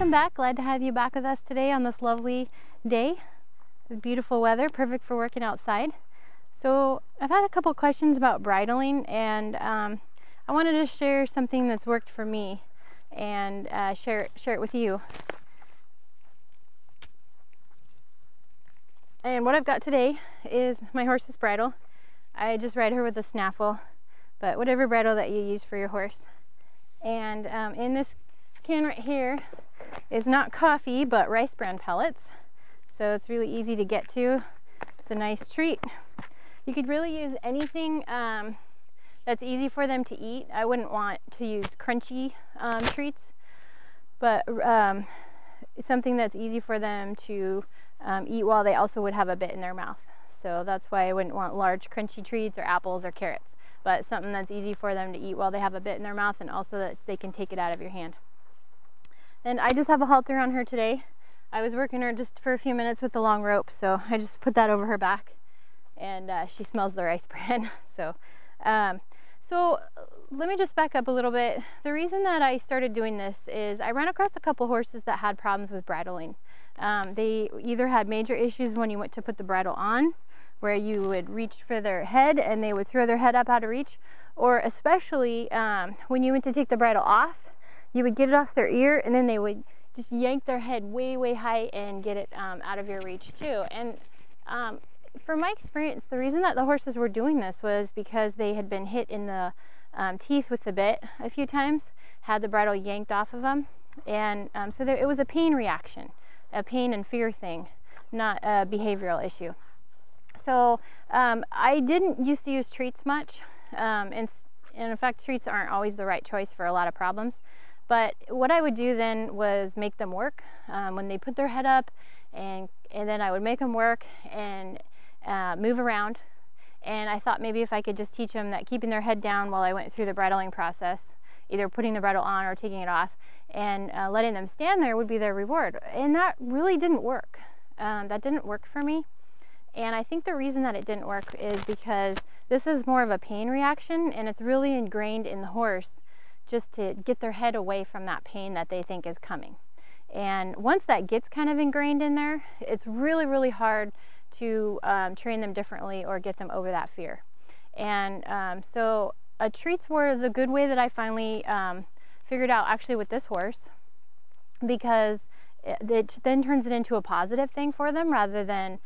welcome back. Glad to have you back with us today on this lovely day. It's beautiful weather, perfect for working outside. So I've had a couple questions about bridling, and I wanted to share something that's worked for me and share it with you. And what I've got today is my horse's bridle. I just ride her with a snaffle, but whatever bridle that you use for your horse. And in this can right here is not coffee, but rice bran pellets. So it's really easy to get to. It's a nice treat. You could really use anything that's easy for them to eat. I wouldn't want to use crunchy treats, but it's something that's easy for them to eat while they also would have a bit in their mouth. So that's why I wouldn't want large crunchy treats or apples or carrots, but something that's easy for them to eat while they have a bit in their mouth, and also that they can take it out of your hand. And I just have a halter on her today. I was working her just for a few minutes with the long rope, so I just put that over her back, and she smells the rice bran. So let me just back up a little bit. The reason that I started doing this is I ran across a couple horses that had problems with bridling. They either had major issues when you went to put the bridle on, where you would reach for their head and they would throw their head up out of reach, or especially when you went to take the bridle off, you would get it off their ear and then they would just yank their head way, way high and get it out of your reach too. And from my experience, the reason that the horses were doing this was because they had been hit in the teeth with the bit a few times, had the bridle yanked off of them, and so it was a pain reaction, a pain and fear thing, not a behavioral issue. So I didn't used to use treats much, and in fact treats aren't always the right choice for a lot of problems. But what I would do then was make them work when they put their head up, and then I would make them work and move around. And I thought maybe if I could just teach them that keeping their head down while I went through the bridling process, either putting the bridle on or taking it off, and letting them stand there would be their reward. And that really didn't work. That didn't work for me. And I think the reason that it didn't work is because this is more of a pain reaction, and it's really ingrained in the horse just to get their head away from that pain that they think is coming. And once that gets kind of ingrained in there, it's really, really hard to train them differently or get them over that fear. And so a treats word is a good way that I finally figured out actually with this horse, because it then turns it into a positive thing for them rather than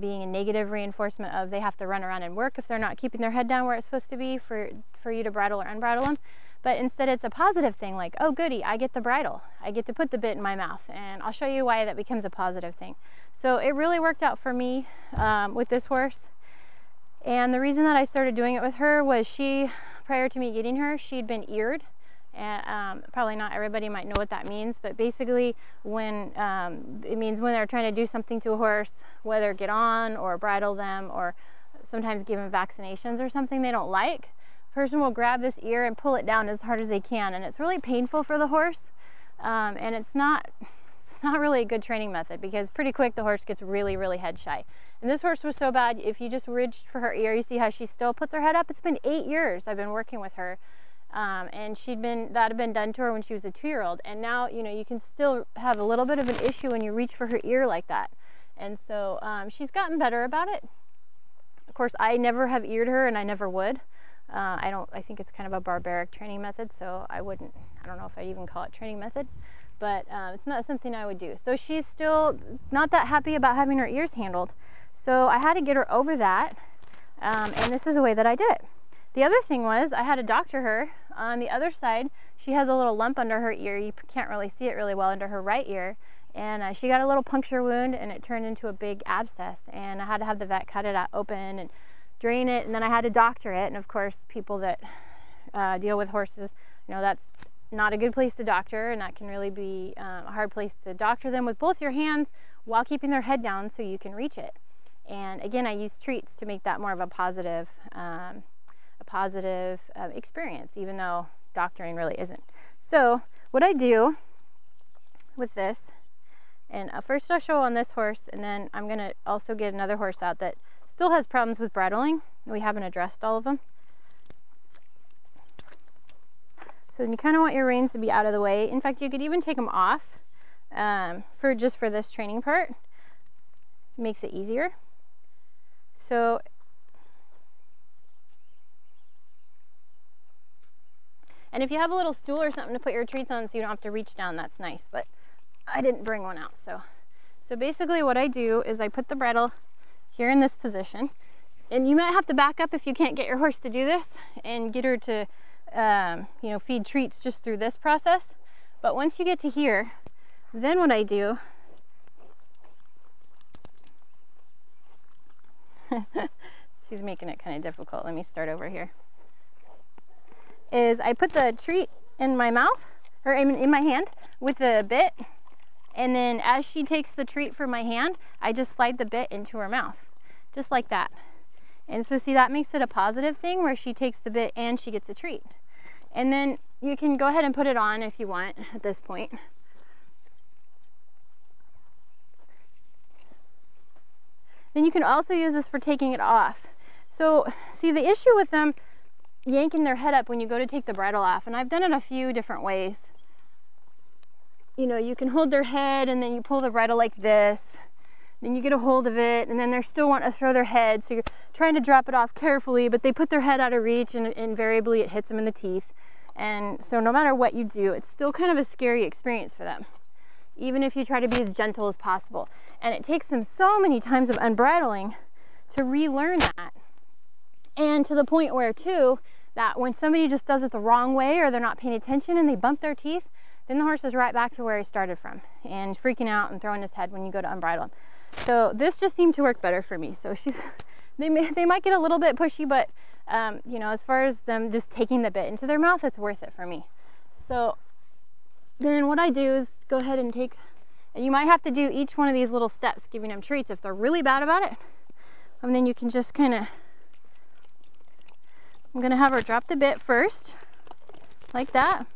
being a negative reinforcement of they have to run around and work if they're not keeping their head down where it's supposed to be for you to bridle or unbridle them. But instead it's a positive thing, like, oh goody, I get the bridle, I get to put the bit in my mouth, and I'll show you why that becomes a positive thing. So it really worked out for me with this horse. And the reason that I started doing it with her was prior to me getting her, she'd been eared. And probably not everybody might know what that means, but basically when it means when they're trying to do something to a horse, whether get on or bridle them or sometimes give them vaccinations or something they don't like, a person will grab this ear and pull it down as hard as they can, and it's really painful for the horse, and it's not really a good training method, because pretty quick the horse gets really, really head shy. And this horse was so bad, if you just reached for her ear, you see how she still puts her head up. It's been 8 years I've been working with her. And that had been done to her when she was a 2-year-old, and now you can still have a little bit of an issue when you reach for her ear like that. And so she's gotten better about it. Of course, I never have eared her, and I never would. I think it's kind of a barbaric training method, so I don't know if I'd even call it training method, but it's not something I would do. So she's still not that happy about having her ears handled, so I had to get her over that, and this is the way that I did it. The other thing was I had to doctor her. On the other side, she has a little lump under her ear. You can't really see it really well under her right ear. And she got a little puncture wound, and it turned into a big abscess. And I had to have the vet cut it out open and drain it, and then I had to doctor it. And of course, people that deal with horses, that's not a good place to doctor, and that can really be a hard place to doctor them with both your hands while keeping their head down so you can reach it. And again, I use treats to make that more of a positive experience, even though doctoring really isn't. So what I do with this, and first I'll show on this horse, and then I'm going to also get another horse out that still has problems with bridling. We haven't addressed all of them. So you kind of want your reins to be out of the way. In fact, you could even take them off for this training part. Makes it easier. So and if you have a little stool or something to put your treats on so you don't have to reach down, that's nice, but I didn't bring one out. So basically what I do is I put the bridle here in this position, and you might have to back up if you can't get your horse to do this and get her to you know, feed treats just through this process. But once you get to here, then what I do she's making it kind of difficult. Let me start over here. Is I put the treat in my mouth, or in my hand with the bit, and then as she takes the treat from my hand, I just slide the bit into her mouth, just like that. And so see, that makes it a positive thing where she takes the bit and she gets a treat. And then you can go ahead and put it on if you want at this point. Then you can also use this for taking it off. So see, the issue with them yanking their head up when you go to take the bridle off, and I've done it a few different ways. You know, you can hold their head and then you pull the bridle like this, then you get a hold of it, and then they still want to throw their head, so you're trying to drop it off carefully, but they put their head out of reach and invariably it hits them in the teeth. And so no matter what you do, it's still kind of a scary experience for them, even if you try to be as gentle as possible. And it takes them so many times of unbridling to relearn that. And to the point where too, that when somebody just does it the wrong way or they're not paying attention and they bump their teeth, then the horse is right back to where he started from and freaking out and throwing his head when you go to unbridle him. So this just seemed to work better for me. So they might get a little bit pushy, but you know, as far as them just taking the bit into their mouth, it's worth it for me. So then what I do is go ahead and take, and you might have to do each one of these little steps, giving them treats if they're really bad about it. And then you can just kind of, I'm gonna have her drop the bit first, like that.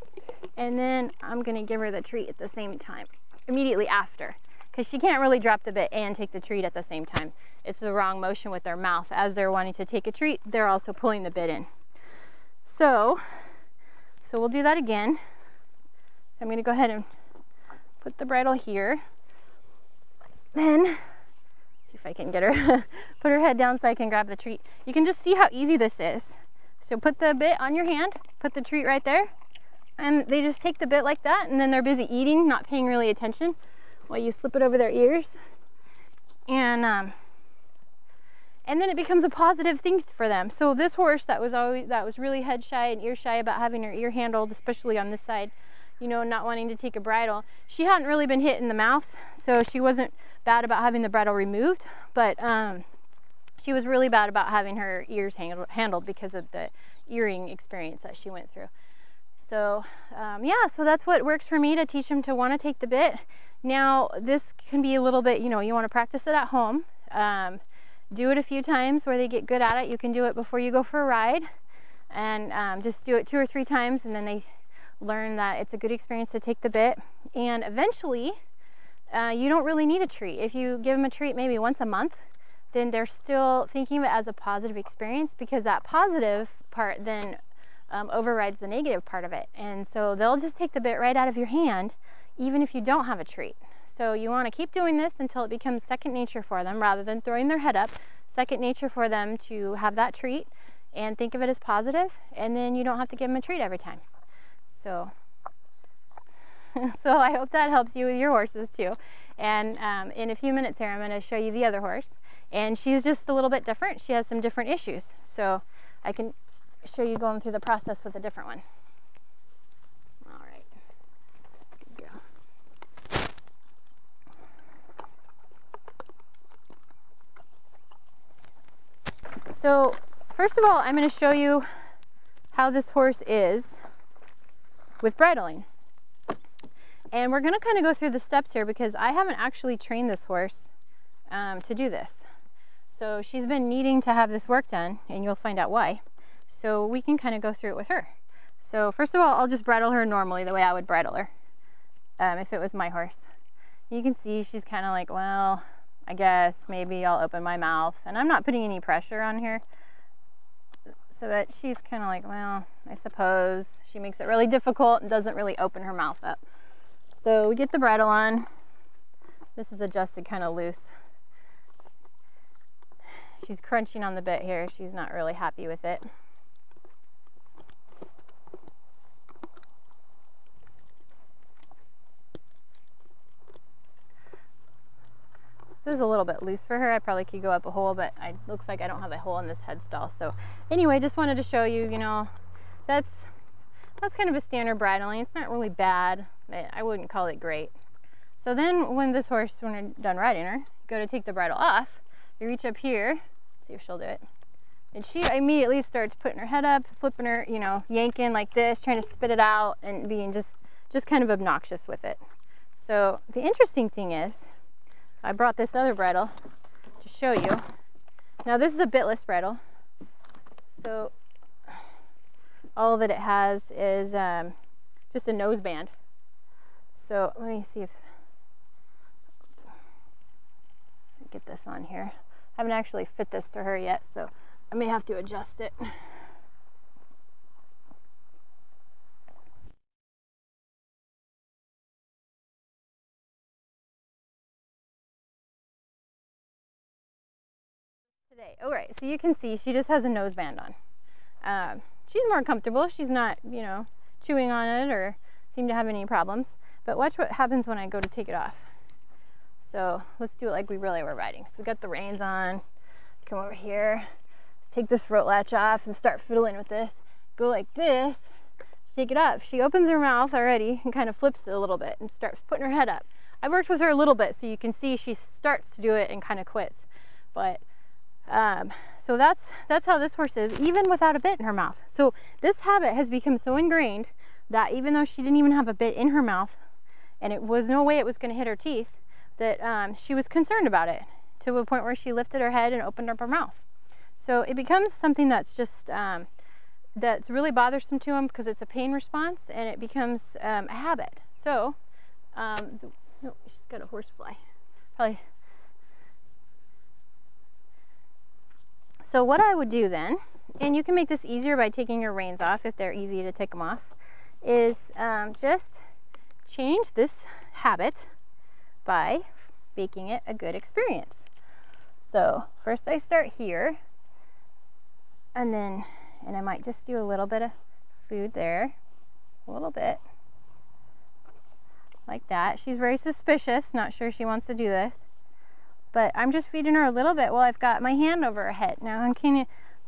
And then I'm gonna give her the treat at the same time, immediately after. Because she can't really drop the bit and take the treat at the same time. It's the wrong motion with their mouth. As they're wanting to take a treat, they're also pulling the bit in. So we'll do that again. So I'm gonna go ahead and put the bridle here. Then, see if I can get her, put her head down so I can grab the treat. You can just see how easy this is. So put the bit on your hand, put the treat right there, and they just take the bit like that, and then they're busy eating, not paying really attention, while you slip it over their ears. And then it becomes a positive thing for them. So this horse that was really head shy and ear shy about having her ear handled, especially on this side, you know, not wanting to take a bridle, she hadn't really been hit in the mouth, so she wasn't bad about having the bridle removed, but she was really bad about having her ears handled because of the earring experience that she went through. So yeah, so that's what works for me to teach them to want to take the bit. Now this can be a little bit, you know, you want to practice it at home. Do it a few times where they get good at it. You can do it before you go for a ride, and just do it 2 or 3 times, and then they learn that it's a good experience to take the bit. And eventually you don't really need a treat. If you give them a treat maybe once a month, then they're still thinking of it as a positive experience, because that positive part then overrides the negative part of it. And so they'll just take the bit right out of your hand, even if you don't have a treat. So you want to keep doing this until it becomes second nature for them, rather than throwing their head up. Second nature for them to have that treat and think of it as positive, and then you don't have to give them a treat every time. So I hope that helps you with your horses too. And in a few minutes here, I'm going to show you the other horse. And she's just a little bit different. She has some different issues. So I can show you going through the process with a different one. All right. Good girl. So first of all, I'm going to show you how this horse is with bridling. And we're going to kind of go through the steps here, because I haven't actually trained this horse to do this. So she's been needing to have this work done, and you'll find out why. So we can kind of go through it with her. So first of all, I'll just bridle her normally the way I would bridle her if it was my horse. You can see she's kind of like, well, I guess maybe I'll open my mouth. And I'm not putting any pressure on her, so that she's kind of like, well, I suppose. She makes it really difficult and doesn't really open her mouth up. So we get the bridle on. This is adjusted kind of loose. She's crunching on the bit here. She's not really happy with it. This is a little bit loose for her. I probably could go up a hole, but it looks like I don't have a hole in this head stall. So anyway, just wanted to show you, you know, that's kind of a standard bridling. It's not really bad, but I wouldn't call it great. So then when this horse, when you're done riding her, go to take the bridle off, you reach up here, see if she'll do it. And she immediately starts putting her head up, flipping her, you know, yanking like this, trying to spit it out and being just kind of obnoxious with it. So the interesting thing is, I brought this other bridle to show you. Now this is a bitless bridle. So all that it has is just a noseband. So let me see if I get this on here. I haven't actually fit this to her yet, so I may have to adjust it. Today, all right, so you can see she just has a noseband on. She's more comfortable. She's not, you know, chewing on it or seem to have any problems. But watch what happens when I go to take it off. So let's do it like we really were riding. So we got the reins on. Come over here, take this throat latch off and start fiddling with this. Go like this, take it up. She opens her mouth already and kind of flips it a little bit and starts putting her head up. I worked with her a little bit so you can see she starts to do it and kind of quits. But so that's how this horse is, even without a bit in her mouth. So this habit has become so ingrained that even though she didn't even have a bit in her mouth and it was no way it was going to hit her teeth, that she was concerned about it to a point where she lifted her head and opened up her mouth. So it becomes something that's just that's really bothersome to him because it's a pain response, and it becomes a habit. So no, she's got a horsefly. Probably. So what I would do then, and you can make this easier by taking your reins off if they're easy to take them off, is just change this habit by making it a good experience. So first I start here, and I might just do a little bit of food there, a little bit, like that. She's very suspicious, not sure she wants to do this. But I'm just feeding her a little bit while I've got my hand over her head. Now,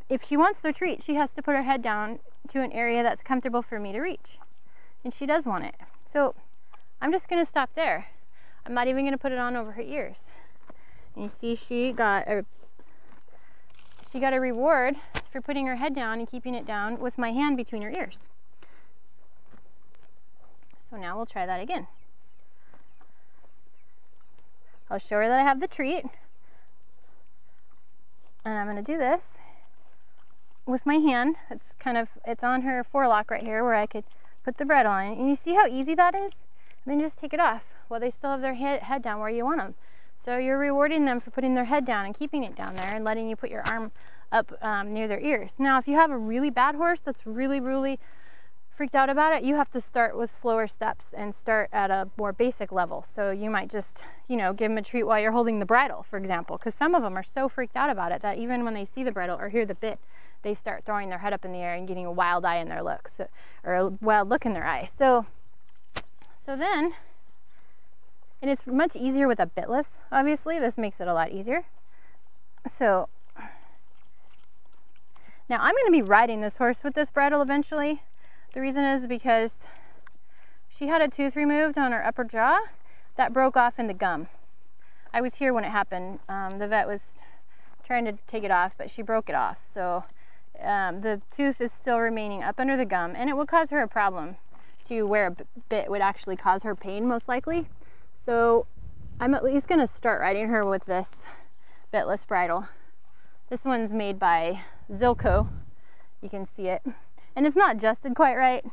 if she wants the treat, she has to put her head down to an area that's comfortable for me to reach. And she does want it. So I'm just going to stop there. I'm not even going to put it on over her ears. And you see she got a reward for putting her head down and keeping it down with my hand between her ears. So now we'll try that again. I'll show her that I have the treat, and I'm going to do this with my hand. It's on her forelock right here where I could put the bridle on. And you see how easy that is? And then just take it off while they still have their head down where you want them. So you're rewarding them for putting their head down and keeping it down there and letting you put your arm up near their ears. Now, if you have a really bad horse that's really freaked out about it, you have to start with slower steps and start at a more basic level. So you might just, you know, give them a treat while you're holding the bridle, for example, because some of them are so freaked out about it that even when they see the bridle or hear the bit, they start throwing their head up in the air and getting a wild eye in their look, or a wild look in their eye. So then, and it's much easier with a bitless, obviously. This makes it a lot easier. So now I'm going to be riding this horse with this bridle eventually. The reason is because she had a tooth removed on her upper jaw that broke off in the gum. I was here when it happened. The vet was trying to take it off, but she broke it off. So the tooth is still remaining up under the gum, and it will cause her a problem. To wear a bit would actually cause her pain, most likely. So I'm at least going to start riding her with this bitless bridle. This one's made by Zilco. You can see it. And it's not adjusted quite right.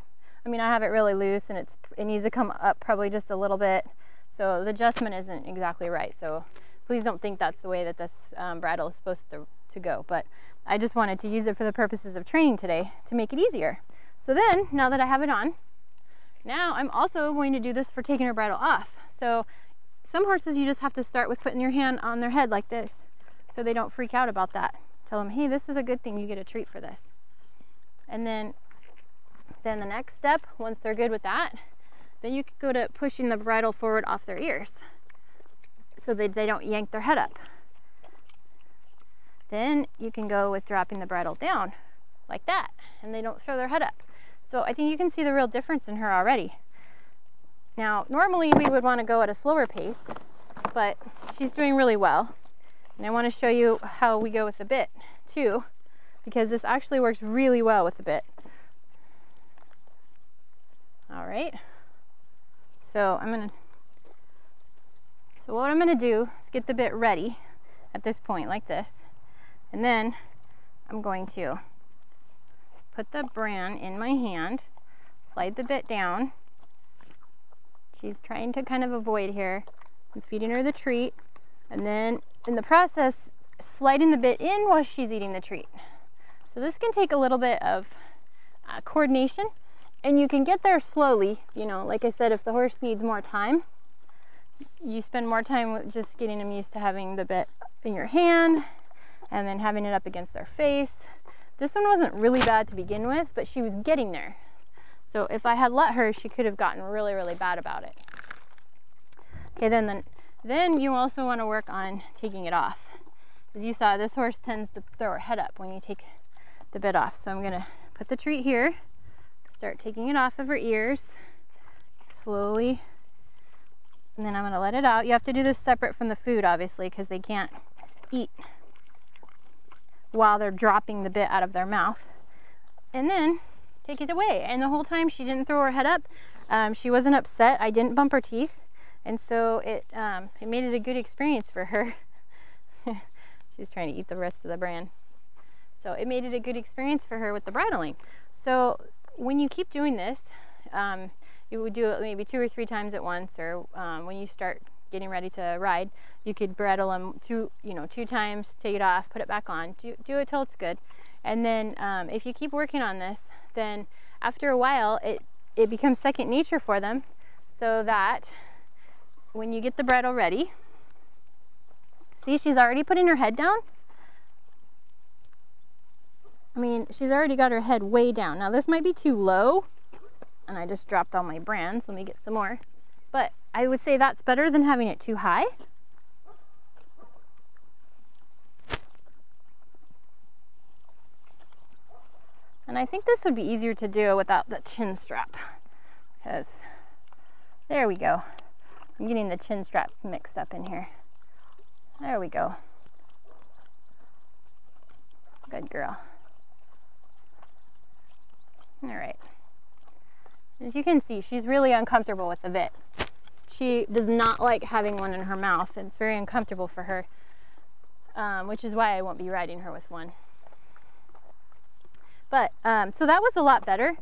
I mean, I have it really loose, and it needs to come up probably just a little bit. So the adjustment isn't exactly right. So please don't think that's the way that this bridle is supposed to go. But I just wanted to use it for the purposes of training today to make it easier. So then, now that I have it on, Now I'm also going to do this for taking her bridle off. So some horses you just have to start with putting your hand on their head like this so they don't freak out about that. Tell them, hey, this is a good thing, you get a treat for this. And then the next step, once they're good with that, then you could go to pushing the bridle forward off their ears so that they don't yank their head up. Then you can go with dropping the bridle down like that, and they don't throw their head up. So I think you can see the real difference in her already. Now, normally we would want to go at a slower pace, but she's doing really well. And I want to show you how we go with the bit too, because this actually works really well with the bit. All right. So what I'm gonna do is get the bit ready at this point like this. And then I'm going to put the bran in my hand, slide the bit down. She's trying to kind of avoid here. I'm feeding her the treat, and then in the process, sliding the bit in while she's eating the treat. So this can take a little bit of coordination, and you can get there slowly. You know, like I said, if the horse needs more time, you spend more time with just getting them used to having the bit in your hand and then having it up against their face. This one wasn't really bad to begin with, but she was getting there. So if I had let her, she could have gotten really, really bad about it. Okay, then you also want to work on taking it off. As you saw, this horse tends to throw her head up when you take the bit off. So I'm going to put the treat here, start taking it off of her ears slowly, and then I'm going to let it out. You have to do this separate from the food, obviously, because they can't eat while they're dropping the bit out of their mouth. And then take it away. And the whole time she didn't throw her head up. She wasn't upset. I didn't bump her teeth. And so it made it a good experience for her. She's trying to eat the rest of the bran. So it made it a good experience for her with the bridling. So when you keep doing this, you would do it maybe 2 or 3 times at once, or when you start getting ready to ride, you could bridle them 2 times, take it off, put it back on, do it till it's good. And then if you keep working on this, then after a while it becomes second nature for them, so that when you get the bridle ready, see, she's already putting her head down. I mean, she's already got her head way down. Now this might be too low, and I just dropped all my brands. Let me get some more. But I would say that's better than having it too high. And I think this would be easier to do without the chin strap, because there we go. I'm getting the chin strap mixed up in here. There we go. Good girl. All right. As you can see, she's really uncomfortable with the bit. She does not like having one in her mouth. It's very uncomfortable for her, which is why I won't be riding her with one. But, so that was a lot better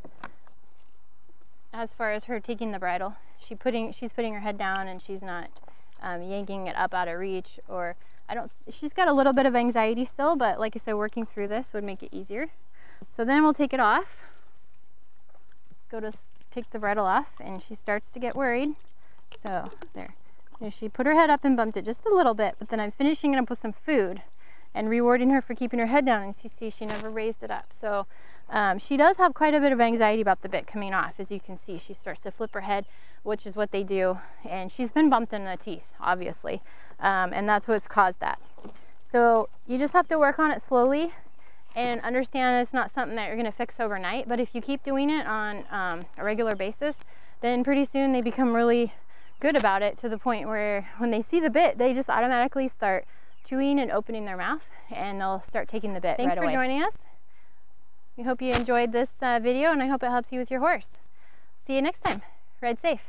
as far as her taking the bridle. She's putting her head down, and she's not yanking it up out of reach, or she's got a little bit of anxiety still, but like I said, working through this would make it easier. So then we'll take it off, go to take the bridle off, and she starts to get worried. So there, she put her head up and bumped it just a little bit, but then I'm finishing it up with some food and rewarding her for keeping her head down, and you see she never raised it up. So she does have quite a bit of anxiety about the bit coming off. As you can see, she starts to flip her head, which is what they do, and she's been bumped in the teeth, obviously, and that's what's caused that. So you just have to work on it slowly and understand it's not something that you're going to fix overnight, but if you keep doing it on a regular basis, then pretty soon they become really good about it, to the point where when they see the bit, they just automatically start chewing and opening their mouth, and they'll start taking the bit right away. Thanks for joining us. We hope you enjoyed this video, and I hope it helps you with your horse. See you next time. Ride safe.